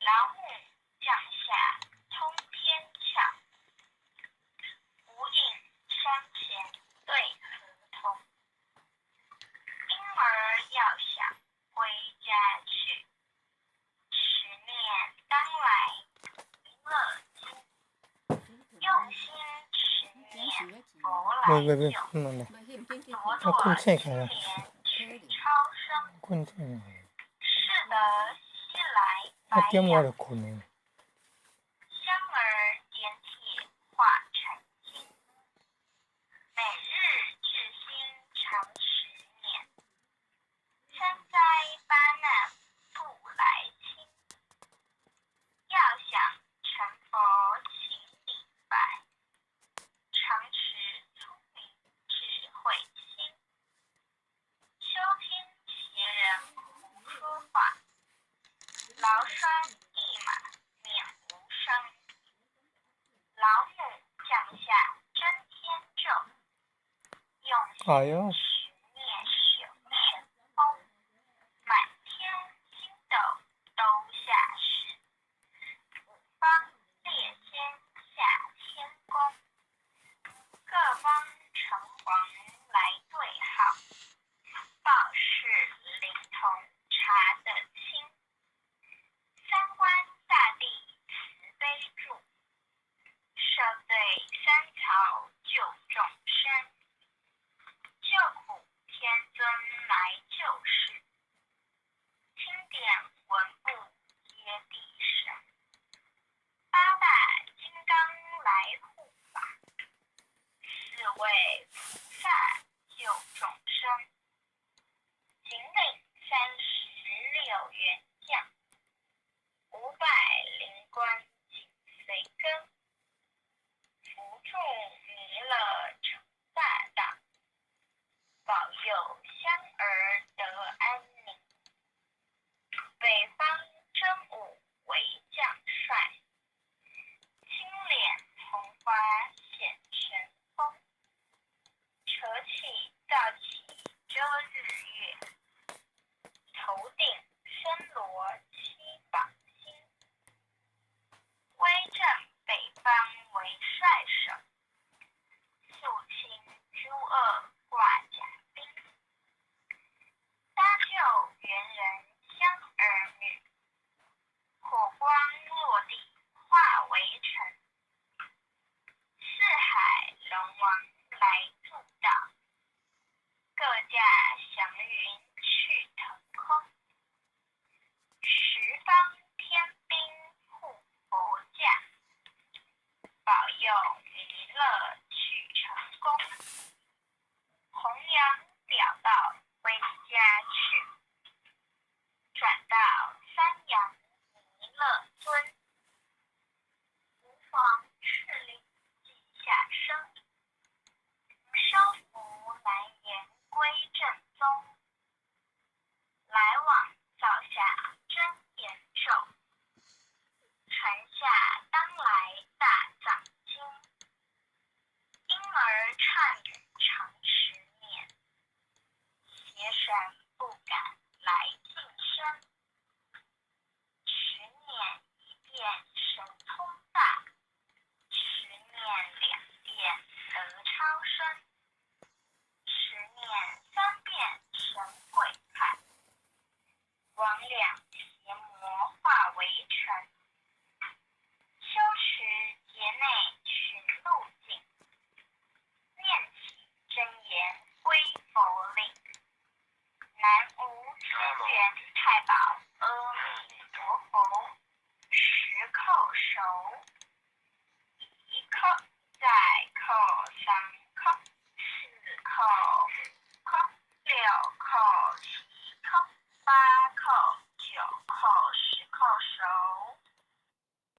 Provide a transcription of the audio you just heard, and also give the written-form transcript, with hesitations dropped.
老母降下通天桥，无影山前对河童。婴儿要想归家去，十年当来乐津。用心十年佛来救，朵朵青莲去超生。适得西来白杨，香儿点铁化成金。每日至心常10年，三灾八难不来侵。要想成佛请礼拜，常持聪明智慧心。休听邪人胡说话，劳栓一马免无声。老母降下真天咒，用心十面守神风。满天星斗都下世，五方列仙下天宫。各方城隍来对号，报事灵童查得清。三官大帝慈悲助，赦罪三曹救众生。救苦天尊来救世，经典文部接地神。八大金刚来护法，四位菩萨救众生。引领36员将，500灵官紧随跟。扶助弥勒成大道，保佑香儿得安宁。北方真武为将帅，青脸红花显神风。扯起造起遮日月，头顶深罗七宝星。威震北方为帅首，肃清诸恶挂甲兵。搭救猿人香儿女，火光落地化为尘。四海龙王来助道，各驾祥云去腾空。十方天兵护佛驾，保佑弥勒去成功。弘扬表道归家去，转到三阳弥勒尊。无妨敕令记下生，收服来言归正宗。来往造下真言咒，传下当来大藏经。婴儿唱语常10年，邪神不敢来近身。10年一变神通大，10年2变得超生。10年3变神会派，魍魉邪魔化为尘。修持劫内寻路径，念起真言归佛令。南无资源太保阿弥陀佛，10叩首，一叩再叩3